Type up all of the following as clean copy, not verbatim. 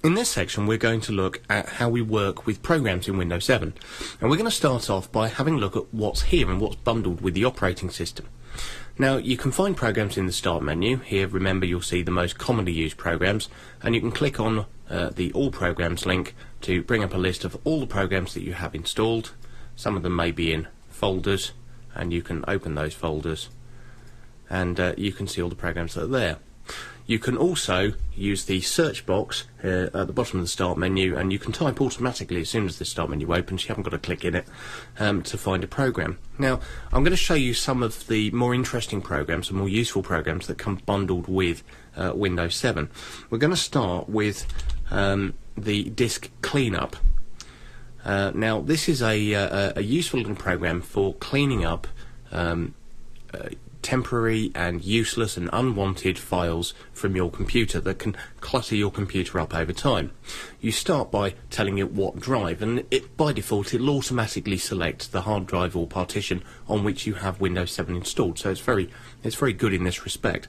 In this section we're going to look at how we work with programs in Windows 7, and we're going to start off by having a look at what's here and what's bundled with the operating system. Now you can find programs in the Start menu. Here, remember, you'll see the most commonly used programs, and you can click on the All Programs link to bring up a list of all the programs that you have installed. Some of them may be in folders, and you can open those folders and you can see all the programs that are there. You can also use the search box at the bottom of the Start menu, and you can type automatically as soon as the Start menu opens. You haven't got to click in it to find a program. Now, I'm going to show you some of the more interesting programs and more useful programs that come bundled with Windows 7. We're going to start with the disk cleanup. Now, this is a useful little program for cleaning up temporary and useless and unwanted files from your computer that can clutter your computer up over time. You start by telling it what drive, and by default it'll automatically select the hard drive or partition on which you have Windows 7 installed, so it's very good in this respect.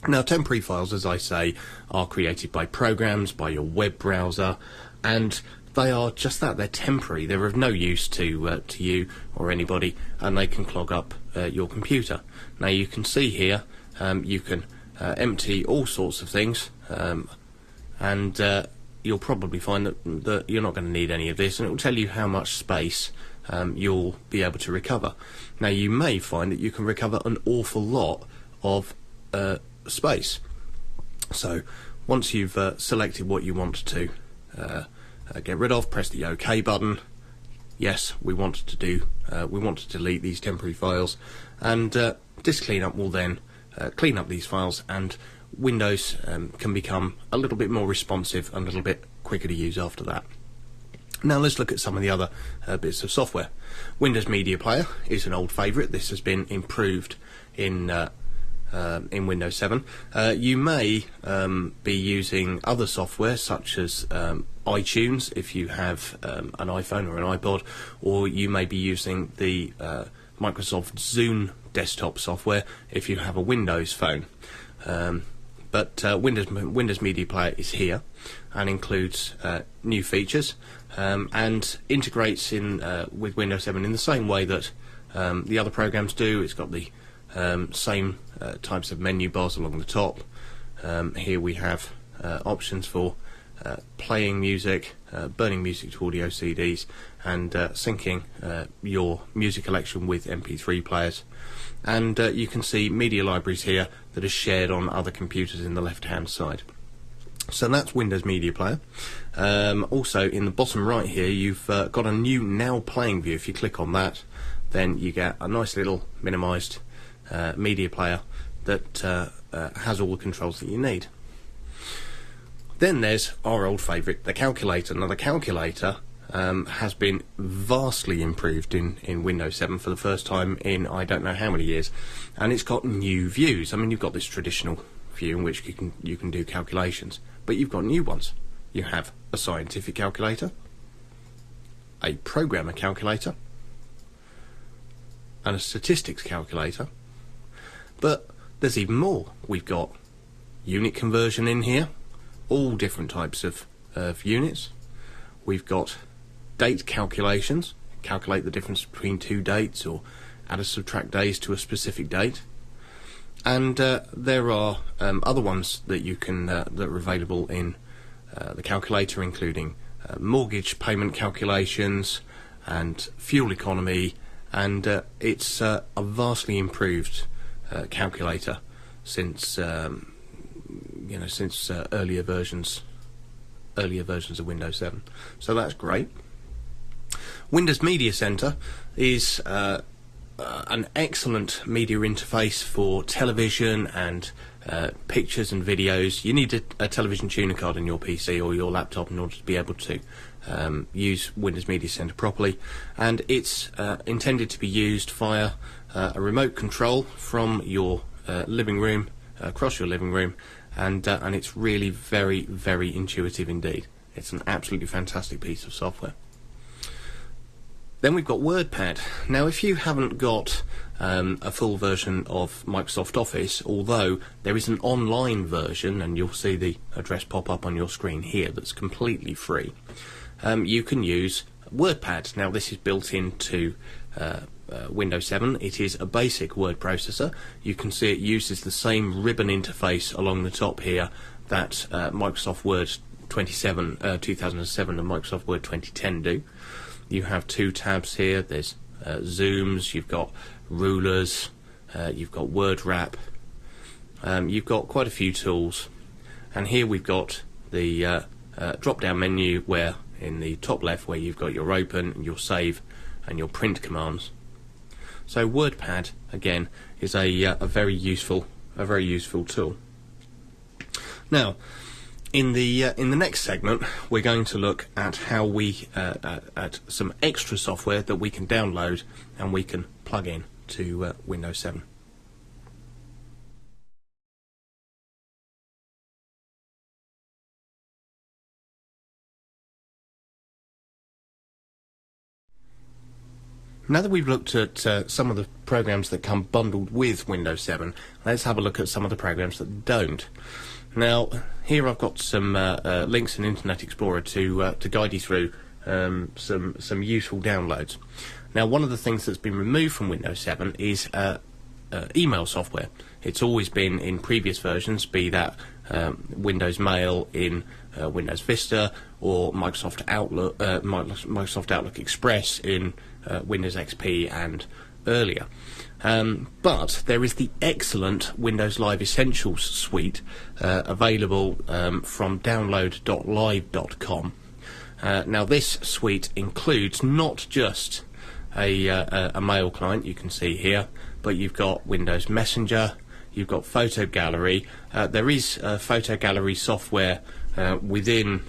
Now, temporary files, as I say, are created by programs, by your web browser, and they are just that. They're temporary. They're of no use to you or anybody, and they can clog up your computer. Now you can see here, you can empty all sorts of things, and you'll probably find that you're not going to need any of this, and it will tell you how much space you'll be able to recover. Now you may find that you can recover an awful lot of space. So once you've selected what you want to get rid of, press the OK button. Yes, we want to delete these temporary files, and disk cleanup will then clean up these files, and Windows can become a little bit more responsive and a little bit quicker to use after that. Now let's look at some of the other bits of software. Windows Media Player is an old favourite. This has been improved in Windows 7. You may be using other software such as iTunes if you have an iPhone or an iPod, or you may be using the Microsoft Zune desktop software if you have a Windows phone. But Windows Media Player is here and includes new features and integrates in with Windows 7 in the same way that the other programs do. It's got the same types of menu bars along the top. Here we have options for playing music, burning music to audio CDs, and syncing your music collection with MP3 players. And you can see media libraries here that are shared on other computers in the left hand side. So that's Windows Media Player. Also in the bottom right here you've got a new Now Playing view. If you click on that, then you get a nice little minimised media player that has all the controls that you need. Then there's our old favourite, the calculator. Now the calculator has been vastly improved in Windows 7 for the first time in I don't know how many years, and it's got new views. I mean, you've got this traditional view in which you can do calculations, but you've got new ones. You have a scientific calculator, a programmer calculator, and a statistics calculator. But there's even more. We've got unit conversion in here, all different types of units. We've got date calculations, calculate the difference between two dates or add or subtract days to a specific date. And there are other ones that you can that are available in the calculator, including mortgage payment calculations and fuel economy, and it's a vastly improved calculator since earlier versions of Windows 7. So that's great. Windows Media Center is an excellent media interface for television and pictures and videos. You need a television tuner card in your PC or your laptop in order to be able to use Windows Media Center properly, and it's intended to be used via a remote control from your living room, across your living room, and it's really very, very intuitive indeed. It's an absolutely fantastic piece of software. Then we've got WordPad. Now, if you haven't got a full version of Microsoft Office, although there is an online version, and you'll see the address pop up on your screen here, that's completely free, you can use WordPad. Now, this is built into Windows 7. It is a basic word processor. You can see it uses the same ribbon interface along the top here that Microsoft Word 2007 and Microsoft Word 2010 do. You have two tabs here. There's zooms, you've got rulers, you've got word wrap, you've got quite a few tools, and here we've got the drop down menu where in the top left where you've got your open, your save and your print commands. So WordPad again is a very useful tool. Now, in the next segment, we're going to look at how we at some extra software that we can download and we can plug in to Windows 7. Now that we've looked at some of the programs that come bundled with Windows 7, let's have a look at some of the programs that don't. Now, here I've got some links in Internet Explorer to guide you through some useful downloads. Now, one of the things that's been removed from Windows 7 is email software. It's always been in previous versions, be that Windows Mail in Windows Vista or Microsoft Outlook Express in Windows XP and earlier. But there is the excellent Windows Live Essentials suite available from download.live.com. Now, this suite includes not just a mail client, you can see here, but you've got Windows Messenger, you've got Photo Gallery. There is Photo Gallery software within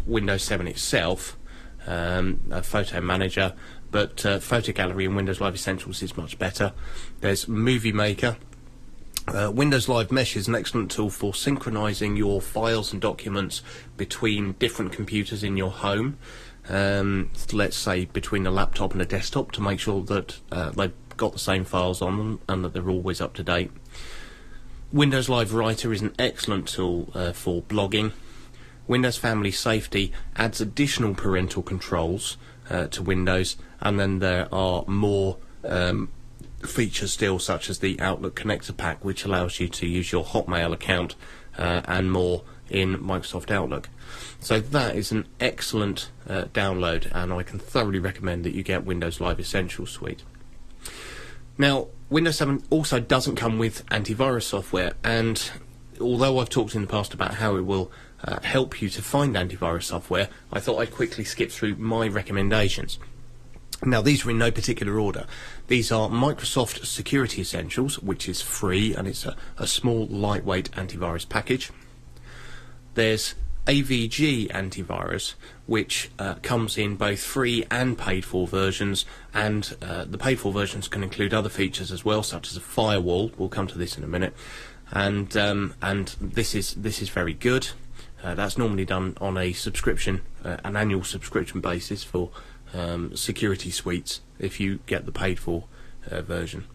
Windows 7 itself, a photo manager, but Photo Gallery in Windows Live Essentials is much better. There's Movie Maker. Windows Live Mesh is an excellent tool for synchronizing your files and documents between different computers in your home. Let's say between a laptop and a desktop, to make sure that they've got the same files on them and that they're always up to date. Windows Live Writer is an excellent tool for blogging. Windows Family Safety adds additional parental controls to Windows, and then there are more features still, such as the Outlook Connector Pack, which allows you to use your Hotmail account and more in Microsoft Outlook. So that is an excellent download, and I can thoroughly recommend that you get Windows Live Essentials Suite. Now, Windows 7 also doesn't come with antivirus software, and although I've talked in the past about how it will help you to find antivirus software, I thought I'd quickly skip through my recommendations. Now, these are in no particular order. These are Microsoft Security Essentials, which is free, and it's a small, lightweight antivirus package. There's AVG Antivirus, which comes in both free and paid-for versions, and the paid-for versions can include other features as well, such as a firewall. We'll come to this in a minute, and this is very good. That's normally done on a subscription, an annual subscription basis for security suites if you get the paid-for version.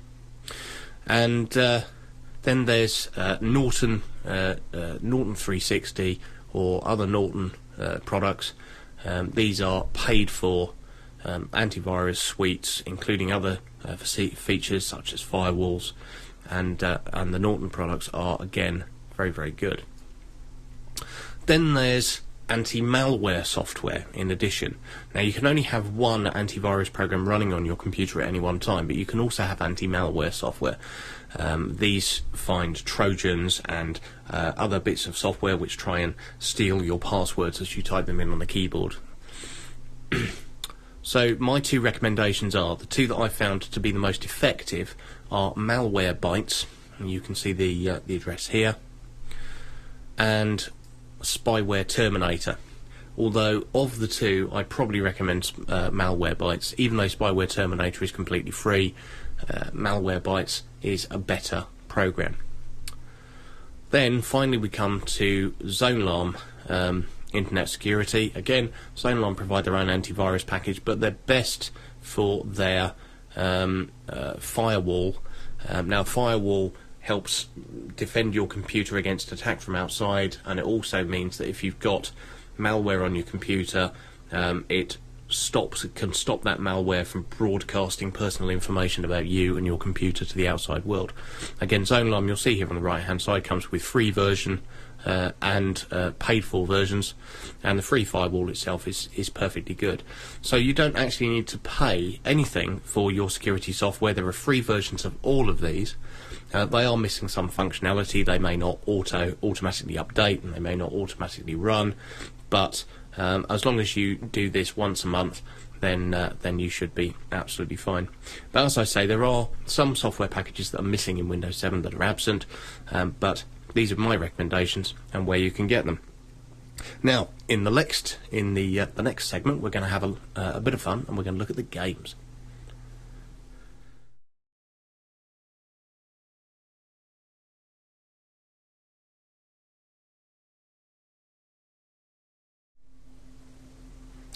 And then there's Norton 360 or other Norton products. These are paid-for antivirus suites, including other features such as firewalls, and the Norton products are again very, very good. Then there's anti-malware software in addition. Now, you can only have one antivirus program running on your computer at any one time, but you can also have anti-malware software. These find Trojans and other bits of software which try and steal your passwords as you type them in on the keyboard. So my two recommendations are, the two that I found to be the most effective are Malwarebytes, and you can see the address here, and Spyware Terminator. Although of the two, I probably recommend Malwarebytes. Even though Spyware Terminator is completely free, Malwarebytes is a better program. Then finally we come to ZoneAlarm. internet security. Again, Joan Lambert provide their own antivirus package, but they're best for their firewall. Now, firewall helps defend your computer against attack from outside, and it also means that if you've got malware on your computer, it can stop that malware from broadcasting personal information about you and your computer to the outside world. Again, Joan Lambert, you'll see here on the right hand side, comes with free version and paid for versions, and the free firewall itself is perfectly good. So you don't actually need to pay anything for your security software. There are free versions of all of these. They are missing some functionality. They may not automatically update, and they may not automatically run, but as long as you do this once a month, then you should be absolutely fine. But as I say, there are some software packages that are missing in Windows 7 that are absent, but these are my recommendations and where you can get them. Now, in the next segment, we're going to have a bit of fun, and we're going to look at the games.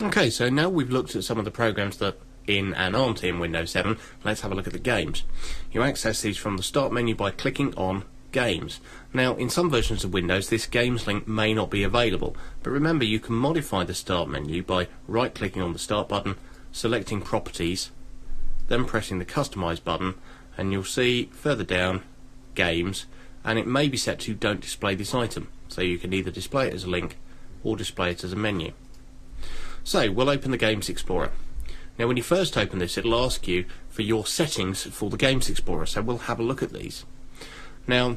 Okay, so now we've looked at some of the programs that in and aren't in Windows 7, let's have a look at the games. You access these from the Start menu by clicking on Games. Now, in some versions of Windows, this Games link may not be available, but remember, you can modify the Start menu by right-clicking on the Start button, selecting Properties, then pressing the Customize button, and you'll see further down Games, and it may be set to Don't Display this item, so you can either display it as a link or display it as a menu. So, we'll open the Games Explorer. Now, when you first open this, it'll ask you for your settings for the Games Explorer, so we'll have a look at these. Now,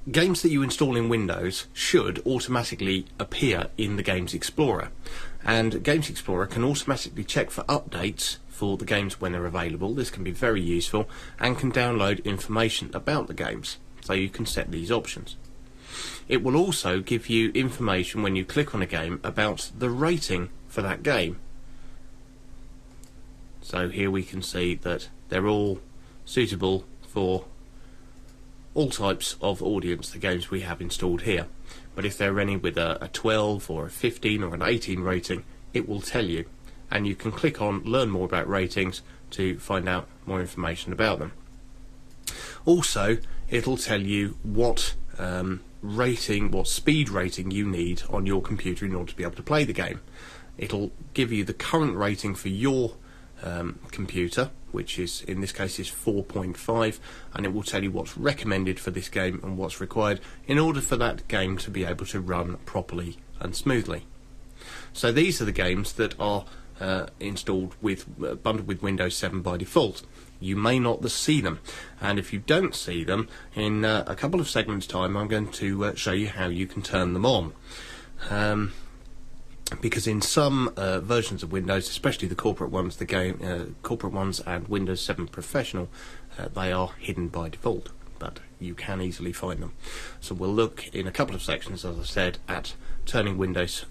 games that you install in Windows should automatically appear in the Games Explorer, and Games Explorer can automatically check for updates for the games when they're available. This can be very useful, and can download information about the games, so you can set these options. It will also give you information when you click on a game about the rating for that game. So here we can see that they're all suitable for all types of audience, the games we have installed here. But if they're any with a 12 or a 15 or an 18 rating, it will tell you, and you can click on Learn More About Ratings to find out more information about them. Also, it'll tell you what what speed rating you need on your computer in order to be able to play the game. It'll give you the current rating for your computer, which is, in this case, is 4.5, and it will tell you what's recommended for this game and what's required in order for that game to be able to run properly and smoothly. So these are the games that are installed bundled with Windows 7 by default. You may not see them, and if you don't see them, in a couple of segments time I'm going to show you how you can turn them on. Because in some versions of Windows, especially the corporate ones, corporate ones and Windows 7 Professional, they are hidden by default, but you can easily find them. So we'll look in a couple of sections, as I said, at turning Windows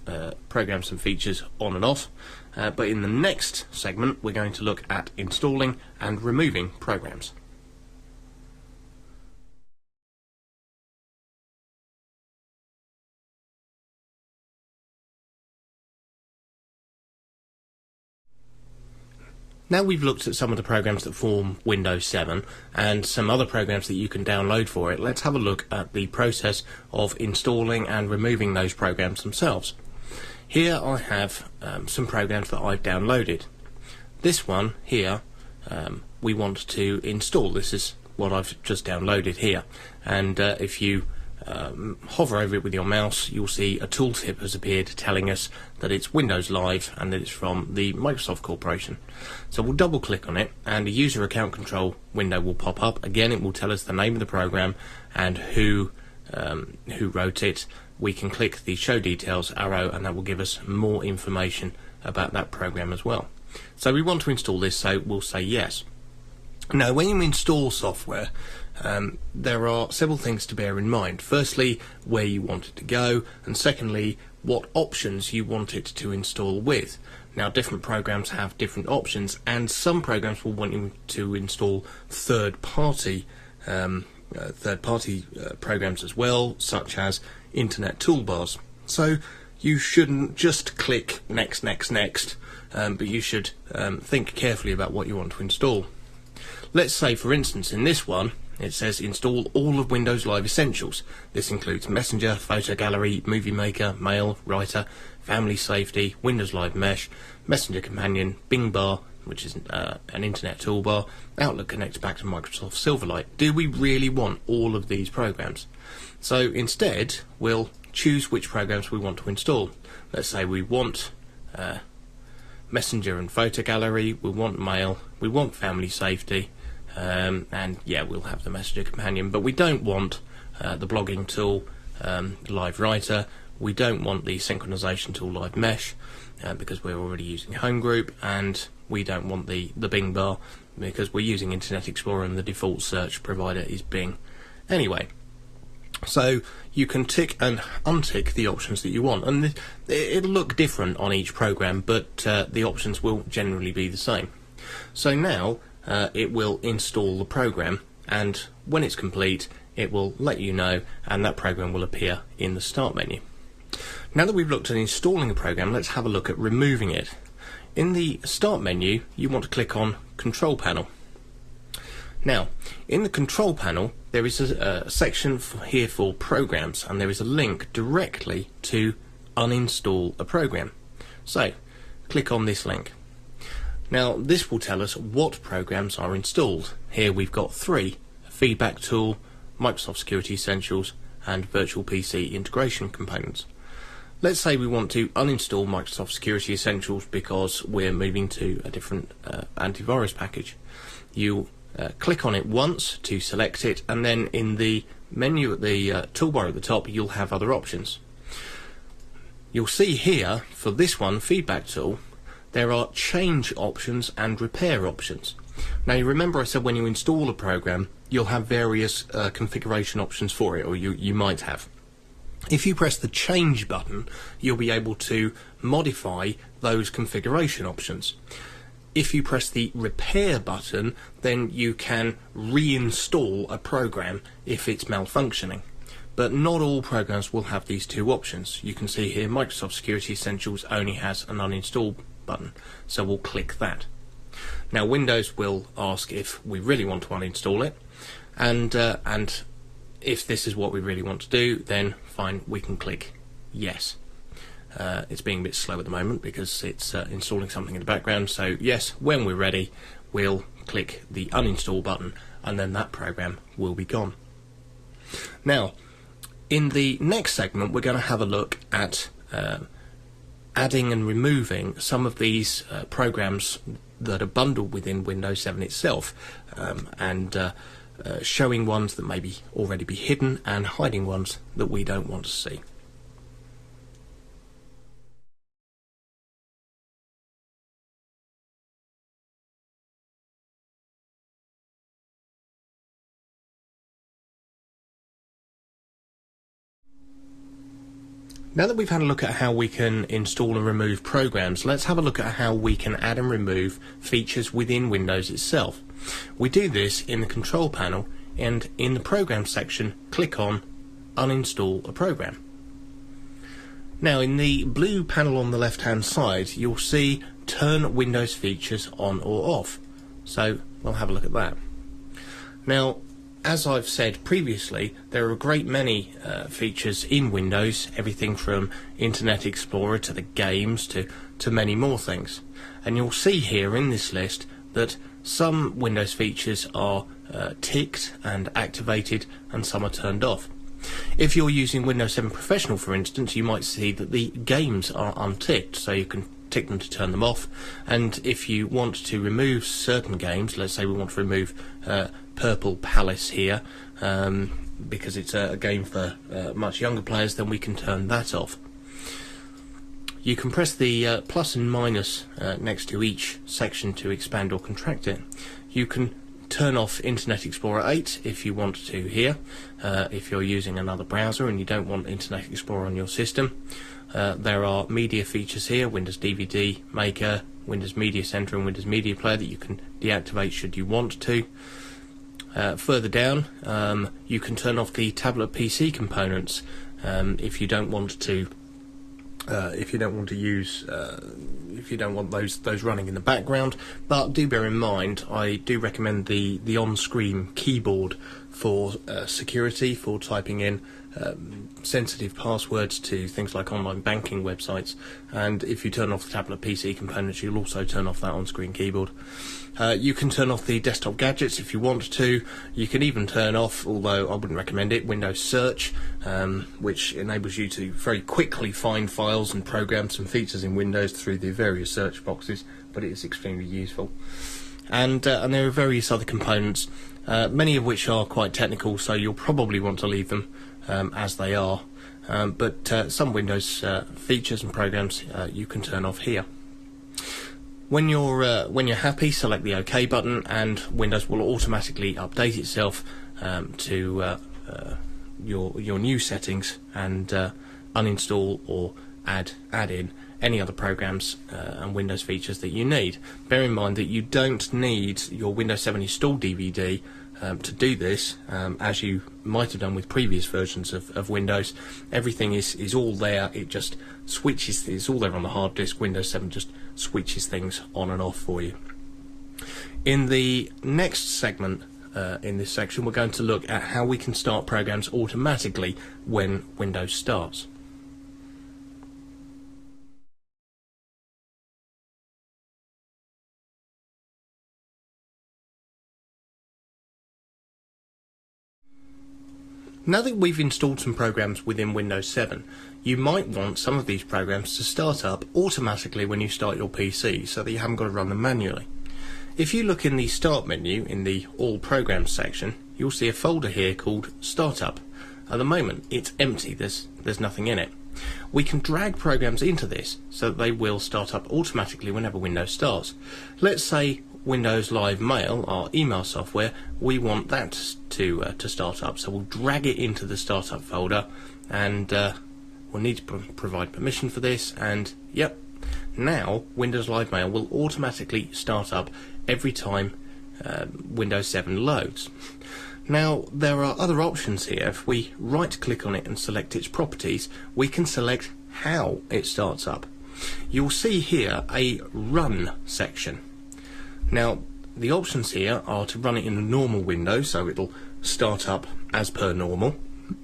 programs and features on and off. But in the next segment, we're going to look at installing and removing programs. Now we've looked at some of the programs that form Windows 7 and some other programs that you can download for it, let's have a look at the process of installing and removing those programs themselves. Here I have some programs that I've downloaded. This one here we want to install. This is what I've just downloaded here, and if you hover over it with your mouse, you'll see a tooltip has appeared telling us that it's Windows Live and that it's from the Microsoft Corporation. So we'll double click on it, and a user account control window will pop up. Again, it will tell us the name of the program and who wrote it. We can click the show details arrow, and that will give us more information about that program as well. So we want to install this, so we'll say yes. Now, when you install software, there are several things to bear in mind. Firstly, where you want it to go, and secondly, what options you want it to install with. Now, different programs have different options, and some programs will want you to install third-party programs as well, such as internet toolbars. So you shouldn't just click next, next, next, but you should think carefully about what you want to install. Let's say, for instance, in this one, it says install all of Windows Live Essentials. This includes Messenger, Photo Gallery, Movie Maker, Mail, Writer, Family Safety, Windows Live Mesh, Messenger Companion, Bing Bar, which is an internet toolbar, Outlook connects back to Microsoft Silverlight. Do we really want all of these programs? So instead, we'll choose which programs we want to install. Let's say we want Messenger and Photo Gallery, we want Mail, we want Family Safety, and yeah, we'll have the Messenger Companion, but we don't want the blogging tool, Live Writer, we don't want the synchronization tool Live Mesh, because we're already using Home Group, and we don't want the Bing Bar because we're using Internet Explorer and the default search provider is Bing. Anyway, so you can tick and untick the options that you want, and it'll look different on each program, but the options will generally be the same. So now it will install the program, and when it's complete it will let you know, and that program will appear in the Start menu. Now that we've looked at installing a program, let's have a look at removing it. In the Start menu, you want to click on Control Panel. Now, in the Control Panel, there is a section here for Programs, and there is a link directly to uninstall a program. So, click on this link. Now, this will tell us what programs are installed. Here we've got 3: Feedback Tool, Microsoft Security Essentials, and Virtual PC Integration Components. Let's say we want to uninstall Microsoft Security Essentials because we're moving to a different antivirus package. You click on it once to select it, and then in the menu at the toolbar at the top you'll have other options. You'll see here, for this one, Feedback Tool, there are change options and repair options. Now you remember I said when you install a program you'll have various configuration options for it, or you might have. If you press the change button, you'll be able to modify those configuration options. If you press the repair button, then you can reinstall a program if it's malfunctioning. But not all programs will have these two options. You can see here Microsoft Security Essentials only has an uninstall button, so we'll click that. Now Windows will ask if we really want to uninstall it, and if this is what we really want to do, then fine, we can click yes. It's being a bit slow at the moment because it's installing something in the background, so yes, when we're ready we'll click the uninstall button and then that program will be gone. Now in the next segment we're going to have a look at adding and removing some of these programs that are bundled within Windows 7 itself, and showing ones that may already be hidden and hiding ones that we don't want to see. Now that we've had a look at how we can install and remove programs, let's have a look at how we can add and remove features within Windows itself. We do this in the Control Panel, and in the Program section, click on Uninstall a Program. Now in the blue panel on the left hand side, you'll see Turn Windows Features on or off. So we'll have a look at that. Now, as I've said previously, there are a great many features in Windows, everything from Internet Explorer to the games to many more things. And you'll see here in this list that some Windows features are ticked and activated and some are turned off. If you're using Windows 7 Professional, for instance, you might see that the games are unticked, so you can tick them to turn them off. And if you want to remove certain games, let's say we want to remove Purple Palace here, because it's a game for much younger players, then we can turn that off. You can press the plus and minus next to each section to expand or contract it. You can turn off Internet Explorer 8 if you want to here, if you're using another browser and you don't want Internet Explorer on your system. There are media features here, Windows DVD Maker, Windows Media Center and Windows Media Player, that you can deactivate should you want to. Further down, you can turn off the tablet PC components if you don't want to if you don't want to use, if you don't want those running in the background. But do bear in mind, I do recommend the on-screen keyboard for security, for typing in sensitive passwords to things like online banking websites. And if you turn off the tablet PC components, you'll also turn off that on-screen keyboard. You can turn off the desktop gadgets if you want to. You can even turn off, although I wouldn't recommend it, Windows Search, which enables you to very quickly find files and programs and features in Windows through the various search boxes, but it is extremely useful. And there are various other components, many of which are quite technical, so you'll probably want to leave them as they are. But some Windows features and programs you can turn off here. When you're happy, select the OK button, and Windows will automatically update itself to your new settings and uninstall or add in any other programs and Windows features that you need. Bear in mind that you don't need your Windows 7 installed DVD to do this, as you might have done with previous versions of Windows. Everything is all there. It just switches. It's all there on the hard disk. Windows 7 just switches things on and off for you. In the next segment, in this section, we're going to look at how we can start programs automatically when Windows starts. Now that we've installed some programs within Windows 7, you might want some of these programs to start up automatically when you start your PC, so that you haven't got to run them manually. If you look in the Start menu in the All Programs section, you'll see a folder here called Startup. At the moment it's empty, there's nothing in it. We can drag programs into this so that they will start up automatically whenever Windows starts. Let's say Windows Live Mail, our email software, we want that to start up, so we'll drag it into the startup folder, and we'll need to provide permission for this, and yep, now Windows Live Mail will automatically start up every time Windows 7 loads. Now there are other options here. If we right click on it and select its properties, we can select how it starts up. You'll see here a Run section. Now, the options here are to run it in a normal window, so it'll start up as per normal,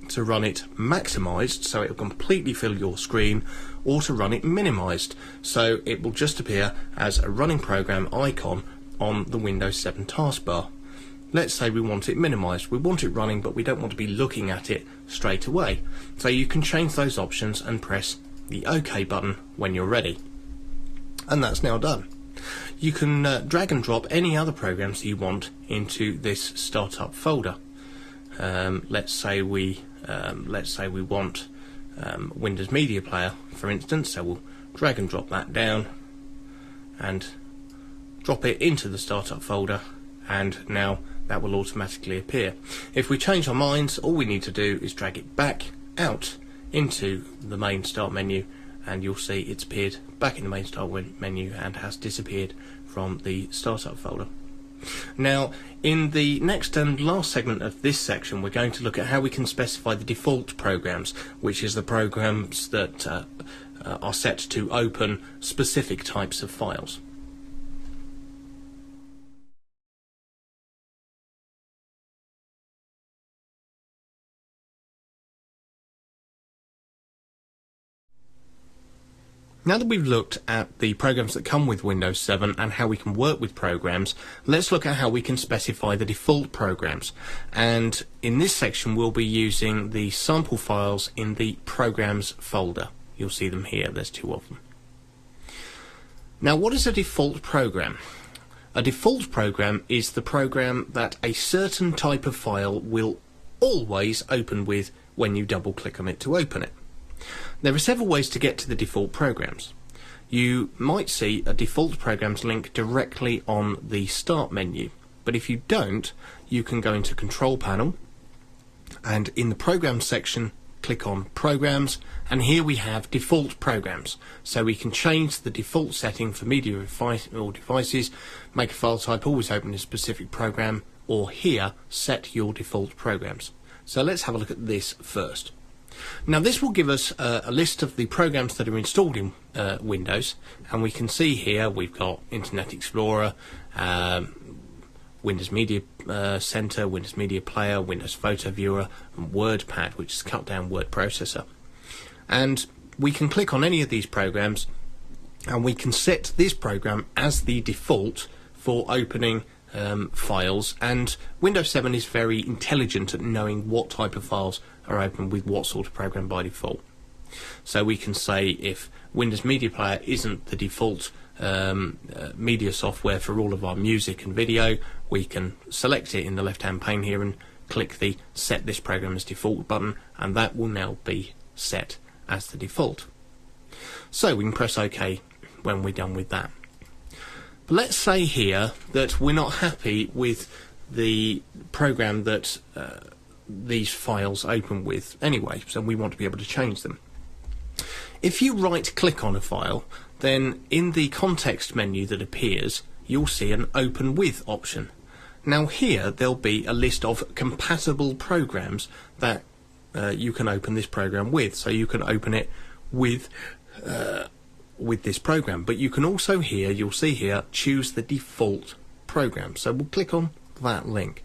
to run it maximised, so it'll completely fill your screen, or to run it minimised, so it will just appear as a running program icon on the Windows 7 taskbar. Let's say we want it minimised. We want it running, but we don't want to be looking at it straight away. So you can change those options and press the OK button when you're ready. And that's now done. You can drag and drop any other programs that you want into this startup folder. Let's say we want Windows Media Player, for instance. So we'll drag and drop that down and drop it into the startup folder, and now that will automatically appear. If we change our minds, all we need to do is drag it back out into the main Start menu, and you'll see it's appeared back in the main Start menu and has disappeared from the startup folder. Now, in the next and last segment of this section, we're going to look at how we can specify the default programs, which is the programs that are set to open specific types of files. Now that we've looked at the programs that come with Windows 7 and how we can work with programs, let's look at how we can specify the default programs. And in this section we'll be using the sample files in the Programs folder. You'll see them here, there's two of them. Now, what is a default program? A default program is the program that a certain type of file will always open with when you double click on it to open it. There are several ways to get to the default programs. You might see a default programs link directly on the Start menu, but if you don't, you can go into Control Panel, and in the Programs section click on Programs, and here we have Default Programs. So we can change the default setting for media or devices, make a file type always open a specific program, or here set your default programs. So let's have a look at this first. Now this will give us a list of the programs that are installed in Windows, and we can see here we've got Internet Explorer, Windows Media Center, Windows Media Player, Windows Photo Viewer, and WordPad, which is a cut down word processor. And we can click on any of these programs and we can set this program as the default for opening files, and Windows 7 is very intelligent at knowing what type of files are open with what sort of program by default. So we can say if Windows Media Player isn't the default media software for all of our music and video, we can select it in the left hand pane here and click the set this program as default button, and that will now be set as the default. So we can press OK when we're done with that. But let's say here that we're not happy with the program that these files open with anyway, so we want to be able to change them. If you right click on a file, then in the context menu that appears you'll see an open with option. Now here there'll be a list of compatible programs that you can open this program with, so you can open it with this program, but you can also here, you'll see here, choose the default program. So we'll click on that link.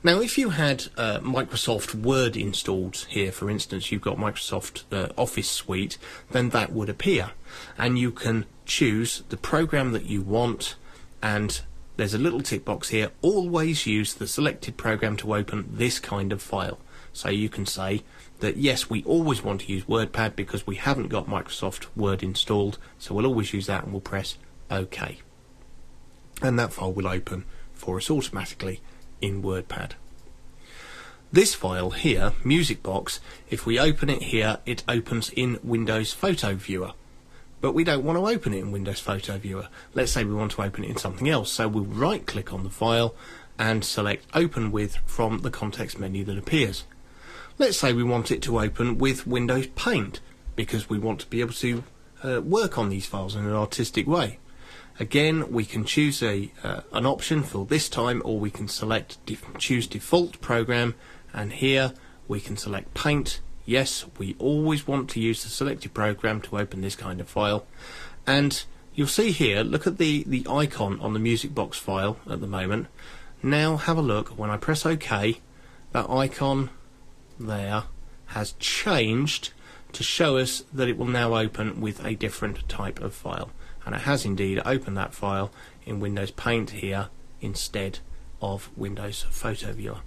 Now if you had Microsoft Word installed here, for instance, you've got Microsoft Office Suite, then that would appear, and you can choose the program that you want, and there's a little tick box here, always use the selected program to open this kind of file. So you can say that yes, we always want to use WordPad because we haven't got Microsoft Word installed, so we'll always use that, and we'll press OK. And that file will open for us automatically in WordPad. This file here, Music Box, if we open it here, it opens in Windows Photo Viewer. But we don't want to open it in Windows Photo Viewer. Let's say we want to open it in something else, so we'll right click on the file and select Open With from the context menu that appears. Let's say we want it to open with Windows Paint because we want to be able to work on these files in an artistic way. Again, we can choose an option for this time, or we can select choose default program, and here we can select Paint. Yes, we always want to use the selected program to open this kind of file. And you'll see here, look at the icon on the Music Box file at the moment. Now have a look, when I press OK, that icon there has changed to show us that it will now open with a different type of file, and it has indeed opened that file in Windows Paint here instead of Windows Photo Viewer.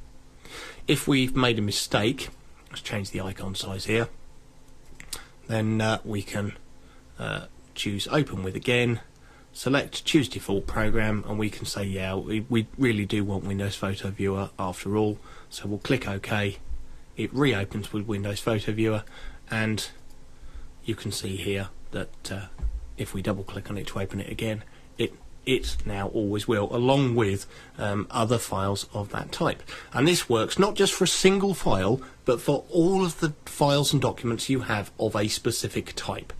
If we've made a mistake, let's change the icon size here, then we can choose Open With again, select Choose Default Program, and we can say yeah, we really do want Windows Photo Viewer after all, so we'll click OK. It reopens with Windows Photo Viewer, and you can see here that if we double click on it to open it again, it now always will, along with other files of that type. And this works not just for a single file, but for all of the files and documents you have of a specific type,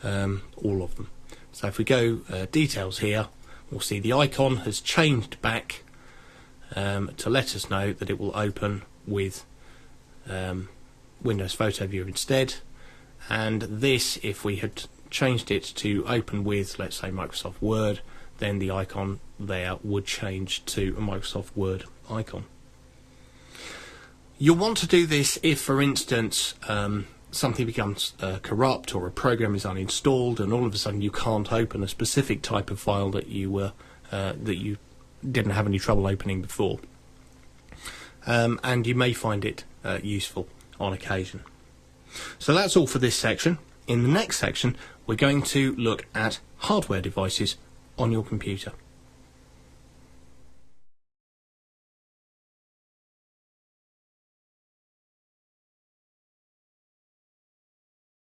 all of them. So if we go details here, we'll see the icon has changed back to let us know that it will open with Windows Photo Viewer instead, and this, if we had changed it to open with, let's say, Microsoft Word, then the icon there would change to a Microsoft Word icon. You'll want to do this if, for instance, something becomes corrupt, or a program is uninstalled and all of a sudden you can't open a specific type of file that you didn't have any trouble opening before, and you may find it useful on occasion. So that's all for this section. In the next section we're going to look at hardware devices on your computer.